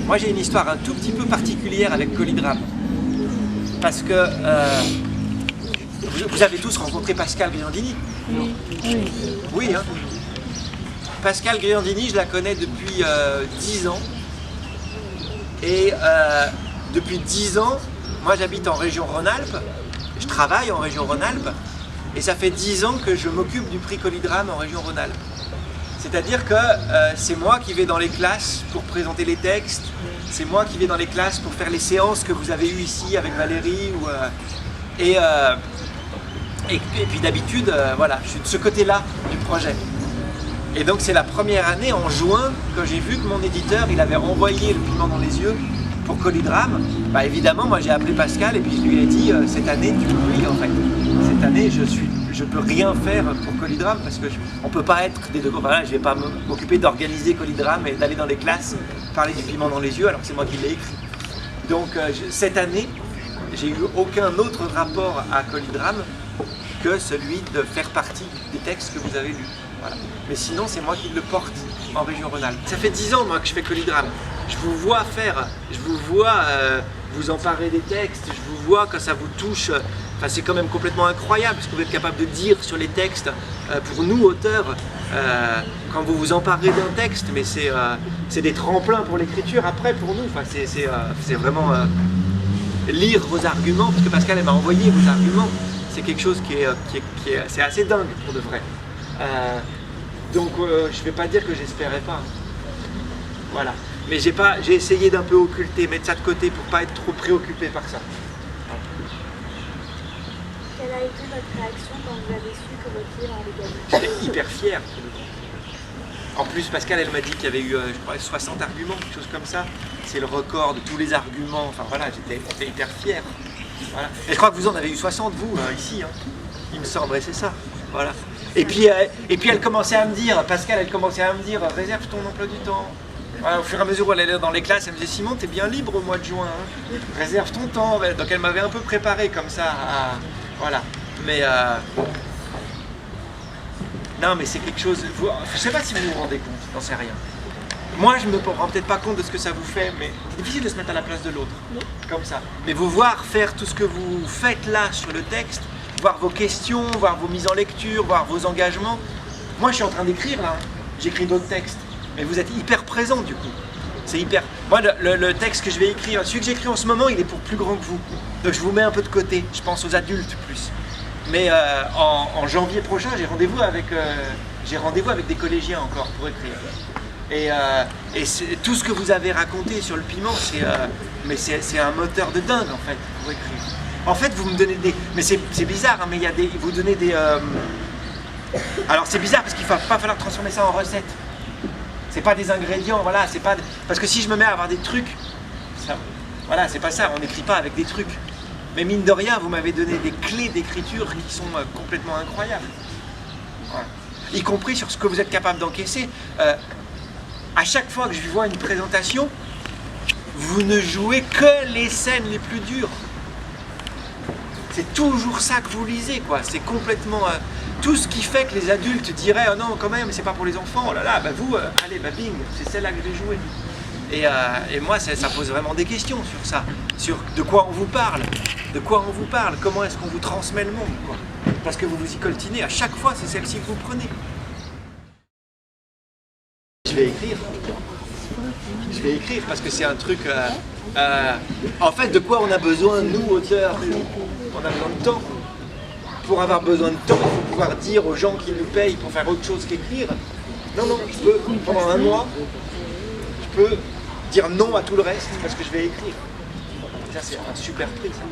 Moi j'ai une histoire un tout petit peu particulière avec Collydrame. Parce que vous avez tous rencontré Pascale Griandini. Oui. Oui, hein. Pascale Griandini, je la connais depuis 10 ans. Et depuis 10 ans, moi j'habite en région Rhône-Alpes, je travaille en région Rhône-Alpes, et ça fait 10 ans que je m'occupe du prix Collydrame en région Rhône-Alpes. C'est-à-dire que c'est moi qui vais dans les classes pour présenter les textes, c'est moi qui vais dans les classes pour faire les séances que vous avez eues ici avec Valérie. Et puis d'habitude, voilà, je suis de ce côté-là du projet. Et donc c'est la première année, en juin, quand j'ai vu que mon éditeur, il avait renvoyé Le Piment dans les yeux pour Collydrame. Bah évidemment, moi j'ai appelé Pascal et puis je lui ai dit, cette année tu publies en fait. Cette année, je peux rien faire pour Collydrame parce que on peut pas être des deux. Voilà, je vais pas m'occuper d'organiser Collydrame et d'aller dans les classes parler du piment dans les yeux alors que c'est moi qui l'ai écrit. Donc cette année, j'ai eu aucun autre rapport à Collydrame que celui de faire partie des textes que vous avez lus. Voilà. Mais sinon, c'est moi qui le porte en région Rhône-Alpes. Ça fait 10 ans moi que je fais Collydrame. Je vous vois faire, je vous vois vous emparer des textes, je vous vois quand ça vous touche. Enfin, c'est quand même complètement incroyable ce que vous êtes capable de dire sur les textes. Pour nous, auteurs, quand vous vous emparez d'un texte, mais c'est des tremplins pour l'écriture après pour nous. Enfin, c'est vraiment lire vos arguments, parce que Pascal elle m'a envoyé vos arguments. C'est quelque chose c'est assez dingue pour de vrai. Donc je ne vais pas dire que j'espérais pas. Voilà. Mais j'ai essayé d'un peu occulter, mettre ça de côté pour pas être trop préoccupé par ça. Quelle a été votre réaction quand vous avez su que votre livre allait gagner? J'étais hyper fier. En plus, Pascal, elle m'a dit qu'il y avait eu, je crois, 60 arguments, quelque chose comme ça. C'est le record de tous les arguments. Enfin voilà, j'étais hyper fier. Voilà. Et je crois que vous en avez eu 60, vous, ici. Hein. Il me semble, et c'est ça. Voilà. Et puis elle commençait à me dire, Pascal, elle commençait à me dire, réserve ton emploi du temps. Voilà, au fur et à mesure où elle allait dans les classes, elle me disait, Simon, t'es bien libre au mois de juin. Hein. Réserve ton temps. Donc elle m'avait un peu préparé comme ça. Voilà. Mais non, mais c'est quelque chose. Je sais pas si vous vous rendez compte, j'en sais rien. Moi, je me rends peut-être pas compte de ce que ça vous fait, mais c'est difficile de se mettre à la place de l'autre, comme ça. Mais vous voir faire tout ce que vous faites là sur le texte, voir vos questions, voir vos mises en lecture, voir vos engagements. Moi, je suis en train d'écrire là. J'écris d'autres textes, mais vous êtes hyper présent du coup. C'est hyper. Moi, le texte que je vais écrire, celui que j'écris en ce moment, il est pour plus grand que vous. Donc, je vous mets un peu de côté. Je pense aux adultes plus. Mais en janvier prochain, j'ai rendez-vous avec des collégiens encore pour écrire. Et tout ce que vous avez raconté sur le piment, c'est un moteur de dingue en fait pour écrire. En fait, vous me donnez des. Mais c'est bizarre, hein, mais vous donnez des. Alors c'est bizarre parce qu'il ne va pas falloir transformer ça en recette. C'est pas des ingrédients, voilà, c'est pas. Parce que si je me mets à avoir des trucs, voilà, c'est pas ça, on n'écrit pas avec des trucs. Mais mine de rien, vous m'avez donné des clés d'écriture qui sont complètement incroyables. Ouais. Y compris sur ce que vous êtes capable d'encaisser. À chaque fois que je vois une présentation, vous ne jouez que les scènes les plus dures. C'est toujours ça que vous lisez, quoi. C'est complètement tout ce qui fait que les adultes diraient oh non, quand même, c'est pas pour les enfants. Oh là là, bah vous, allez, bah bing, c'est celle-là que je vais jouer. Et moi, ça pose vraiment des questions sur ça, sur de quoi on vous parle, comment est-ce qu'on vous transmet le monde, quoi. Parce que vous vous y coltinez, à chaque fois, c'est celle-ci que vous prenez. Je vais écrire parce que c'est un truc. En fait, de quoi on a besoin, nous, auteurs? On a besoin de temps. Pour avoir besoin de temps, il faut pouvoir dire aux gens qui nous payent pour faire autre chose qu'écrire. Non, je peux, pendant un mois, je peux dire non à tout le reste parce que je vais écrire. Ça, c'est un super prix, ça.